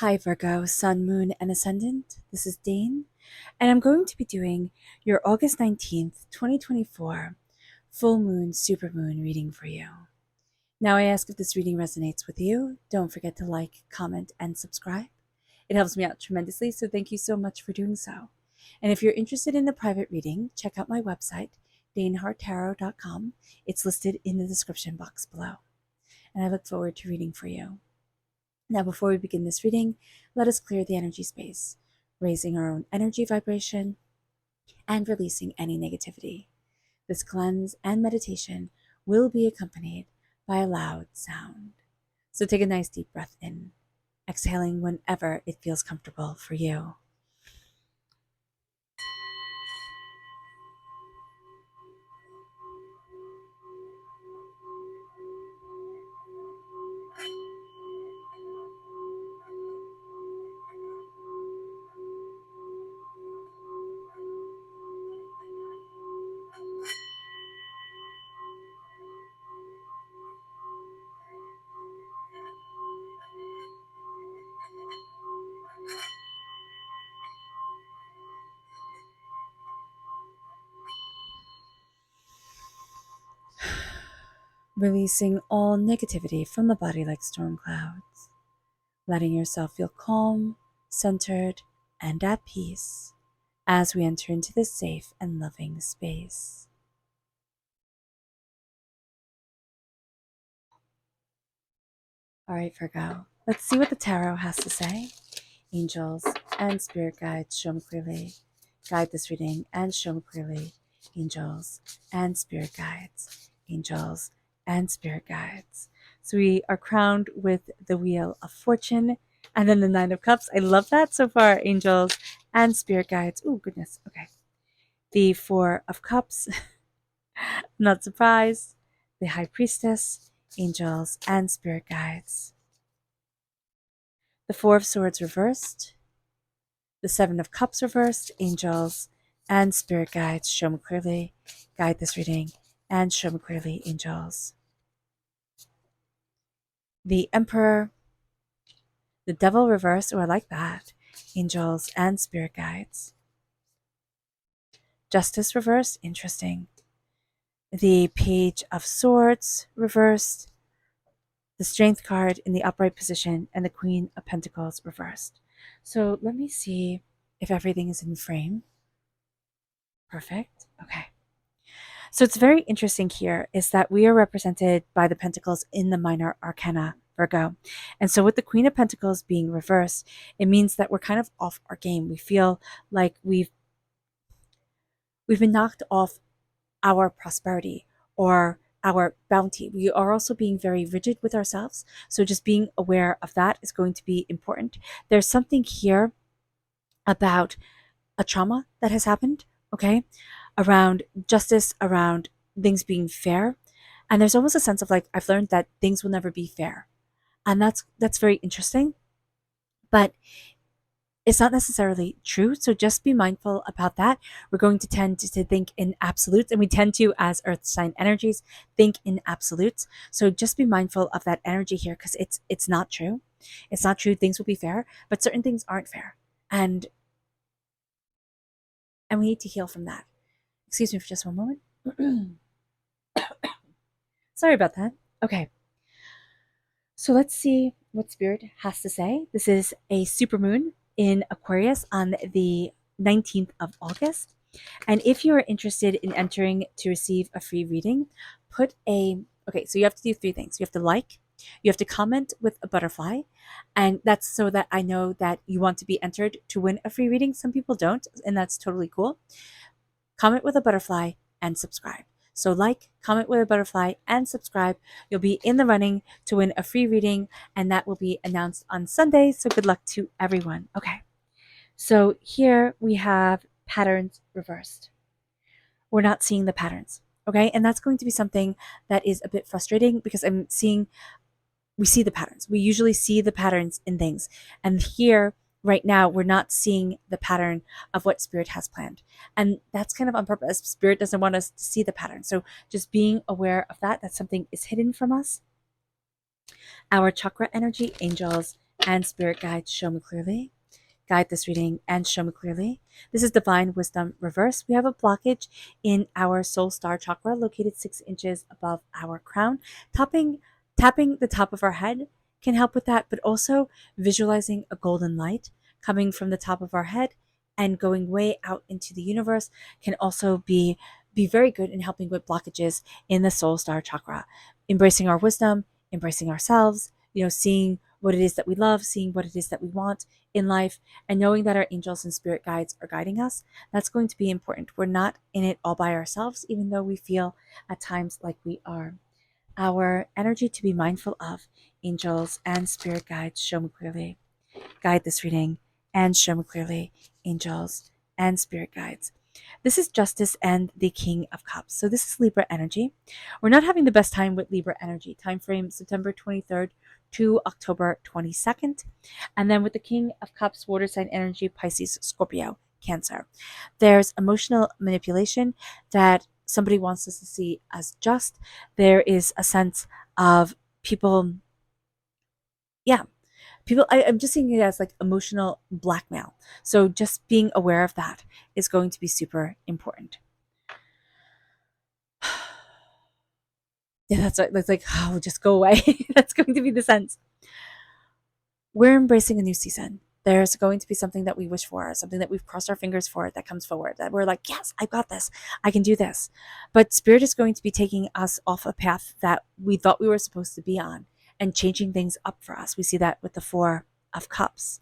Hi Virgo, Sun, Moon, and Ascendant. This is Dane, and I'm going to be doing your August 19th, 2024 full moon, supermoon reading for you. Now, I ask if this reading resonates with you. Don't forget to like, comment, and subscribe. It helps me out tremendously, so thank you so much for doing so. And if you're interested in a private reading, check out my website, daneharttarot.com. It's listed in the description box below. And I look forward to reading for you. Now, before we begin this reading, let us clear the energy space, raising our own energy vibration and releasing any negativity. This cleanse and meditation will be accompanied by a loud sound. So take a nice deep breath in, exhaling whenever it feels comfortable for you. Releasing all negativity from the body like storm clouds, letting yourself feel calm, centered, and at peace as we enter into this safe and loving space. All right, Virgo, let's see what the tarot has to say. Angels and spirit guides, show me clearly. Guide this reading and show me clearly. Angels and spirit guides, angels and spirit guides. So we are crowned with the Wheel of Fortune and then the Nine of Cups. I love that so far, angels and spirit guides. Oh, goodness. Okay. The Four of Cups, not surprised. The High Priestess, angels and spirit guides. The Four of Swords reversed. The Seven of Cups reversed, angels and spirit guides, show me clearly. Guide this reading and show me clearly, angels. The Emperor, the Devil reversed, oh, I like that. Angels and spirit guides. Justice reversed, interesting. The Page of Swords reversed. The Strength card in the upright position, and the Queen of Pentacles reversed. So let me see if everything is in frame. Perfect. Okay. So it's very interesting here is that we are represented by the Pentacles in the minor arcana, Virgo. And so with the Queen of Pentacles being reversed, it means that we're kind of off our game. We feel like we've been knocked off our prosperity or our bounty. We are also being very rigid with ourselves. So just being aware of that is going to be important. There's something here about a trauma that has happened, okay, around justice, around things being fair. And there's almost a sense of like, I've learned that things will never be fair. And that's very interesting. But it's not necessarily true. So just be mindful about that. We're going to tend to think in absolutes, and we tend to, as earth sign energies, think in absolutes. So just be mindful of that energy here, because it's not true. It's not true. Things will be fair, but certain things aren't fair. And we need to heal from that. Excuse me for just one moment. Sorry about that. Okay. So let's see what Spirit has to say. This is a supermoon in Aquarius on the 19th of August. And if you are interested in entering to receive a free reading, okay, so you have to do three things. You have to like, you have to comment with a butterfly, and that's so that I know that you want to be entered to win a free reading. Some people don't, and that's totally cool. Comment with a butterfly and subscribe. So like, comment with a butterfly, and subscribe. You'll be in the running to win a free reading, and that will be announced on Sunday. So good luck to everyone. Okay. So here we have patterns reversed. We're not seeing the patterns. Okay. And that's going to be something that is a bit frustrating, because we see the patterns. We usually see the patterns in things. And here, right now, we're not seeing the pattern of what Spirit has planned. And that's kind of on purpose. Spirit doesn't want us to see the pattern. So just being aware of that something is hidden from us. Our chakra energy, angels and spirit guides, show me clearly. Guide this reading and show me clearly. This is Divine Wisdom Reverse. We have a blockage in our soul star chakra located 6 inches above our crown. Tapping the top of our head can help with that, but also visualizing a golden light coming from the top of our head and going way out into the universe can also be very good in helping with blockages in the soul star chakra. Embracing our wisdom, embracing ourselves, seeing what it is that we love, seeing what it is that we want in life, and knowing that our angels and spirit guides are guiding us. That's going to be important. We're not in it all by ourselves, even though we feel at times like we are. Our energy to be mindful of: angels and spirit guides, show me clearly. Guide this reading and show me clearly, angels and spirit guides. This is Justice and the King of Cups. So this is Libra energy. We're not having the best time with Libra energy. Time frame September 23rd to October 22nd. And then with the King of Cups, water sign energy, Pisces, Scorpio, Cancer. There's emotional manipulation that somebody wants us to see as just. There is a sense of people, I'm just seeing it as like emotional blackmail. So just being aware of that is going to be super important. Yeah, that's like, oh, just go away. That's going to be the sense. We're embracing a new season. There's going to be something that we wish for, something that we've crossed our fingers for that comes forward, that we're like, yes, I've got this. I can do this. But Spirit is going to be taking us off a path that we thought we were supposed to be on and changing things up for us. We see that with the Four of Cups.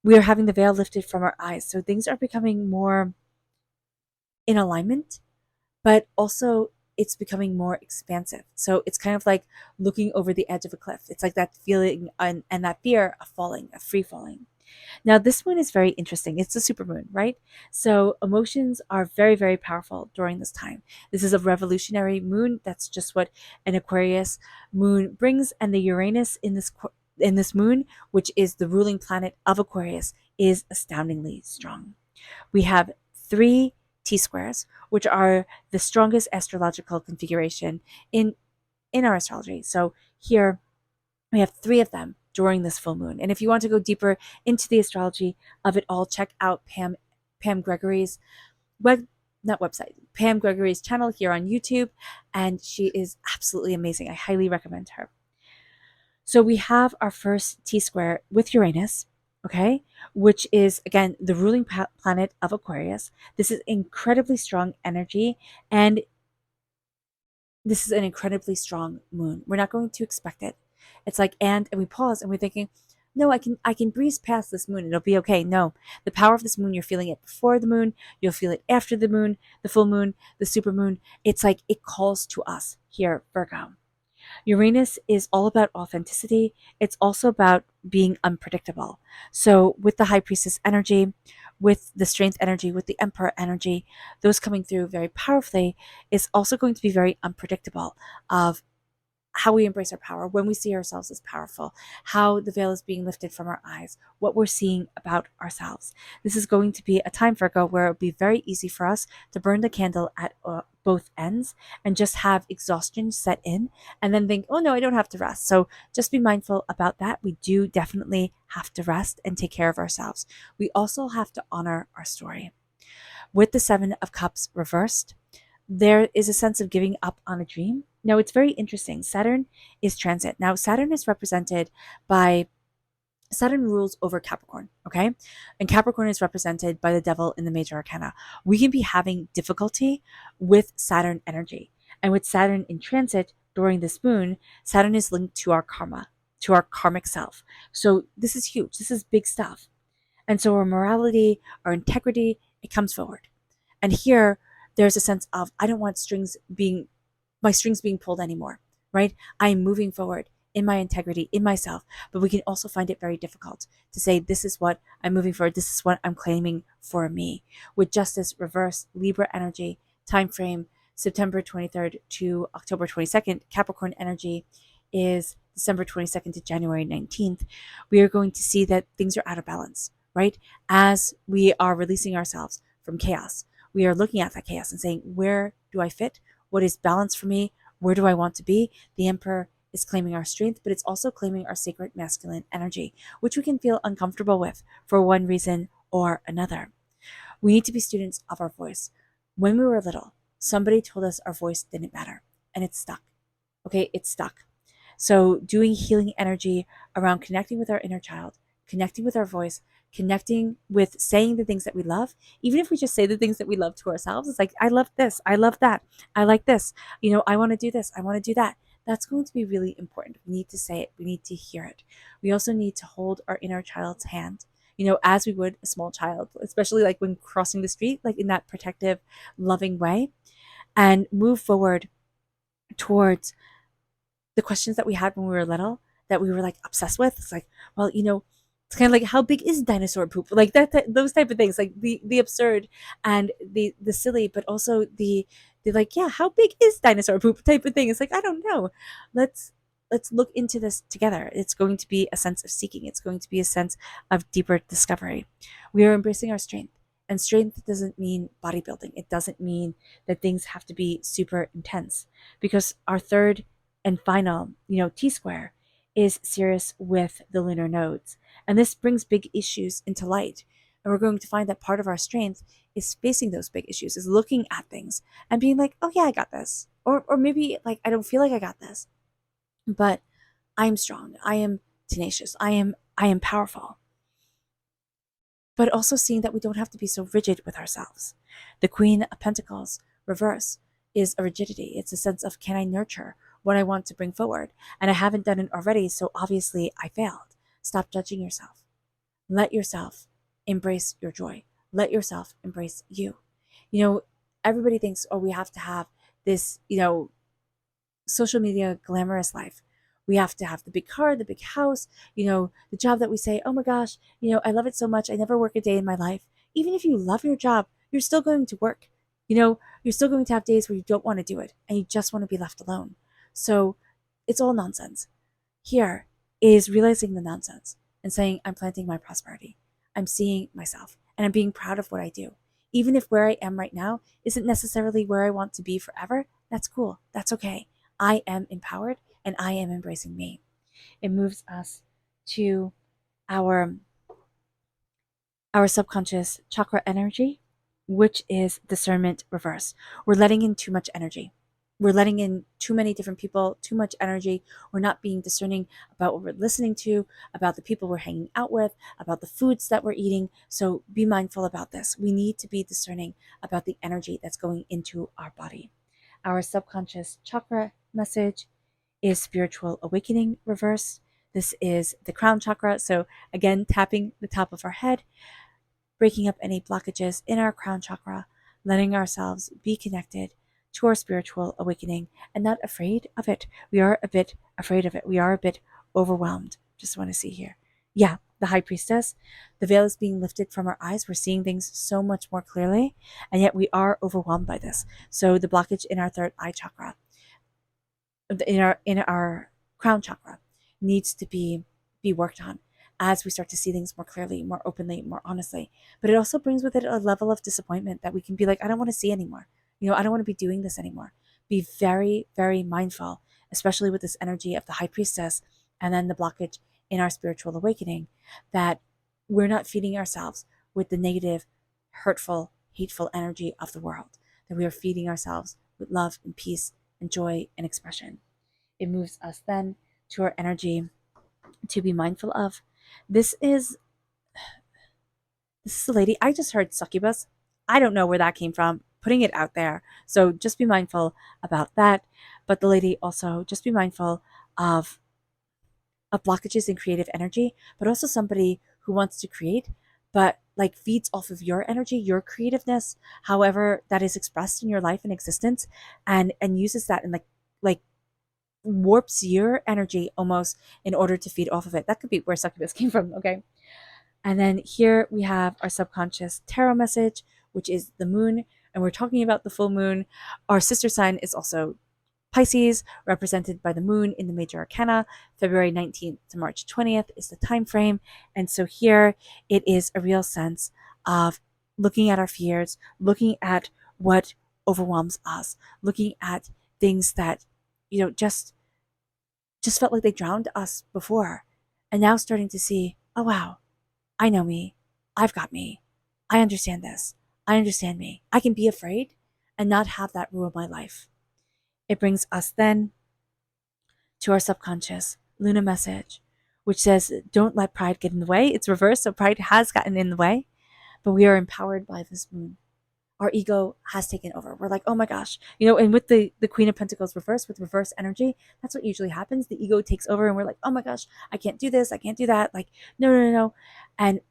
We are having the veil lifted from our eyes. So things are becoming more in alignment, but also it's becoming more expansive. So it's kind of like looking over the edge of a cliff. It's like that feeling and that fear of falling, of free falling. Now, this moon is very interesting. It's a supermoon, right? So emotions are very, very powerful during this time. This is a revolutionary moon. That's just what an Aquarius moon brings. And the Uranus in this moon, which is the ruling planet of Aquarius, is astoundingly strong. We have 3 T-squares, which are the strongest astrological configuration in our astrology. So here we have 3 of them during this full moon. And if you want to go deeper into the astrology of it all, check out Pam Gregory's Pam Gregory's channel here on YouTube, and she is absolutely amazing. I highly recommend her. So we have our first T-square with Uranus, okay, which is, again, the ruling planet of Aquarius. This is incredibly strong energy, and this is an incredibly strong moon. We're not going to expect it. It's like, and we pause and we're thinking, no, I can breeze past this moon. It'll be okay. No, the power of this moon, you're feeling it before the moon. You'll feel it after the moon, the full moon, the super moon. It's like it calls to us here, Virgo. Uranus is all about authenticity. It's also about being unpredictable. So with the High Priestess energy, with the Strength energy, with the Emperor energy, those coming through very powerfully, is also going to be very unpredictable of how we embrace our power, when we see ourselves as powerful, how the veil is being lifted from our eyes, what we're seeing about ourselves. This is going to be a time, Virgo, where it'll be very easy for us to burn the candle at both ends and just have exhaustion set in and then think, oh no, I don't have to rest. So just be mindful about that. We do definitely have to rest and take care of ourselves. We also have to honor our story. With the Seven of Cups reversed, there is a sense of giving up on a dream. Now, it's very interesting. Saturn is transit. Now, Saturn rules over Capricorn, okay? And Capricorn is represented by the devil in the major arcana. We can be having difficulty with Saturn energy. And with Saturn in transit during this moon, Saturn is linked to our karma, to our karmic self. So this is huge. This is big stuff. And so our morality, our integrity, it comes forward. And here, there's a sense of, I don't want my strings being pulled anymore, right? I am moving forward in my integrity, in myself, but we can also find it very difficult to say, this is what I'm moving forward. This is what I'm claiming for me. With Justice reverse, Libra energy, time frame, September 23rd to October 22nd, Capricorn energy is December 22nd to January 19th. We are going to see that things are out of balance, right? As we are releasing ourselves from chaos, we are looking at that chaos and saying, where do I fit? What is balance for me? Where do I want to be? The Emperor is claiming our strength, but it's also claiming our sacred masculine energy, which we can feel uncomfortable with for one reason or another. We need to be students of our voice. When we were little, somebody told us our voice didn't matter, and it's stuck. Okay, it's stuck. So, doing healing energy around connecting with our inner child, connecting with our voice, connecting with saying the things that we love, even if we just say the things that we love to ourselves, it's like, I love this, I love that, I like this, I want to do this, I want to do that. That's going to be really important. We need to say it, we need to hear it. We also need to hold our inner child's hand, as we would a small child, especially like when crossing the street, like in that protective, loving way, and move forward towards the questions that we had when we were little that we were like obsessed with. It's like, well, it's kind of like, how big is dinosaur poop? Like those type of things, like the absurd and the silly, but also the like, yeah, how big is dinosaur poop type of thing. It's like, I don't know. Let's look into this together. It's going to be a sense of seeking. It's going to be a sense of deeper discovery. We are embracing our strength. And strength doesn't mean bodybuilding. It doesn't mean that things have to be super intense, because our third and final, T-square is Sirius with the lunar nodes. And this brings big issues into light. And we're going to find that part of our strength is facing those big issues, is looking at things and being like, oh yeah, I got this. Or maybe like, I don't feel like I got this, but I am strong. I am tenacious. I am powerful. But also seeing that we don't have to be so rigid with ourselves. The Queen of Pentacles reverse is a rigidity. It's a sense of, can I nurture what I want to bring forward? And I haven't done it already, so obviously I failed. Stop judging yourself. Let yourself embrace your joy. Let yourself embrace you. Everybody thinks, oh, we have to have this, social media glamorous life. We have to have the big car, the big house, the job that we say, oh my gosh, I love it so much. I never work a day in my life. Even if you love your job, you're still going to work. You're still going to have days where you don't want to do it and you just want to be left alone. So it's all nonsense. Here is realizing the nonsense and saying, I'm planting my prosperity. I'm seeing myself and I'm being proud of what I do. Even if where I am right now isn't necessarily where I want to be forever, that's cool. That's okay. I am empowered and I am embracing me. It moves us to our subconscious chakra energy, which is discernment reverse. We're letting in too much energy. We're letting in too many different people, too much energy. We're not being discerning about what we're listening to, about the people we're hanging out with, about the foods that we're eating. So be mindful about this. We need to be discerning about the energy that's going into our body. Our subconscious chakra message is spiritual awakening reverse. This is the crown chakra. So again, tapping the top of our head, breaking up any blockages in our crown chakra, letting ourselves be connected to our spiritual awakening and not afraid of it. We are a bit afraid of it. We are a bit overwhelmed. Just want to see here. Yeah, the high priestess, the veil is being lifted from our eyes. We're seeing things so much more clearly, and yet we are overwhelmed by this. So the blockage in our third eye chakra, in our crown chakra, needs to be worked on as we start to see things more clearly, more openly, more honestly. But it also brings with it a level of disappointment that we can be like, I don't want to see anymore. I don't want to be doing this anymore. Be very, very mindful, especially with this energy of the high priestess and then the blockage in our spiritual awakening, that we're not feeding ourselves with the negative, hurtful, hateful energy of the world, that we are feeding ourselves with love and peace and joy and expression. It moves us then to our energy to be mindful of. This is a lady. I just heard succubus. I don't know where that came from. Putting it out there. So just be mindful about that. But the lady also, just be mindful of blockages in creative energy, but also somebody who wants to create, but like feeds off of your energy, your creativeness, however that is expressed in your life and existence, and uses that and like warps your energy almost in order to feed off of it. That could be where succubus came from. Okay. And then here we have our subconscious tarot message, which is the moon. And we're talking about the full moon. Our sister sign is also Pisces, represented by the moon in the major arcana. February 19th to March 20th is the time frame. And so here it is a real sense of looking at our fears, looking at what overwhelms us, looking at things that, just just felt like they drowned us before. And now starting to see, oh wow, I know me. I've got me. I understand this. I understand me. I can be afraid and not have that rule my life. It brings us then to our subconscious Luna message, which says, don't let pride get in the way. It's reversed, so pride has gotten in the way, but we are empowered by this moon. Our ego has taken over. We're like, oh my gosh, and with the Queen of Pentacles reversed, with reverse energy, that's what usually happens. The ego takes over, and we're like, oh my gosh, I can't do this, I can't do that. Like, no, no, no, no. And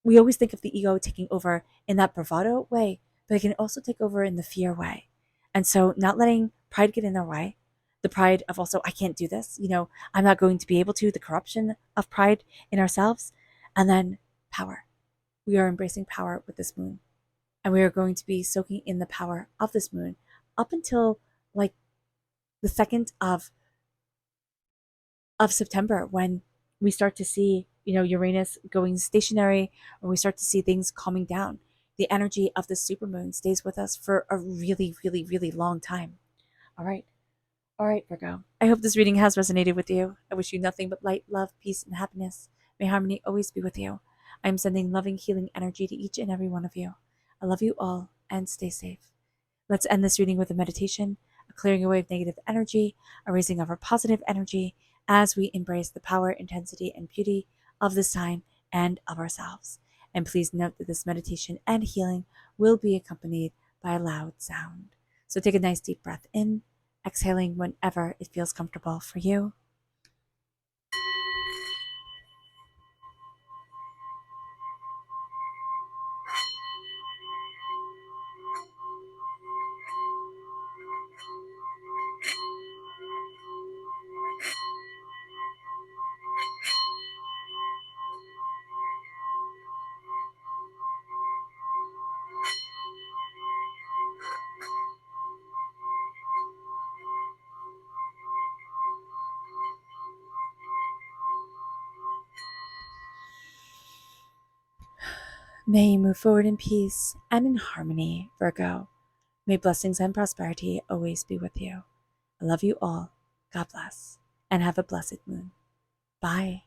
we always think of the ego taking over in that bravado way, but it can also take over in the fear way. And so not letting pride get in their way, the pride of also, I can't do this, I'm not going to be able to, the corruption of pride in ourselves, and then power. We are embracing power with this moon. And we are going to be soaking in the power of this moon up until like the 2nd of September, when we start to see, Uranus going stationary, and we start to see things calming down. The energy of the supermoon stays with us for a really, really, really long time. All right. All right, Virgo. I hope this reading has resonated with you. I wish you nothing but light, love, peace, and happiness. May harmony always be with you. I am sending loving, healing energy to each and every one of you. I love you all, and stay safe. Let's end this reading with a meditation, a clearing away of negative energy, a raising of our positive energy as we embrace the power, intensity, and beauty of the sign and of ourselves. And please note that this meditation and healing will be accompanied by a loud sound. So take a nice deep breath in, exhaling whenever it feels comfortable for you. May you move forward in peace and in harmony, Virgo. May blessings and prosperity always be with you. I love you all. God bless. And have a blessed moon. Bye.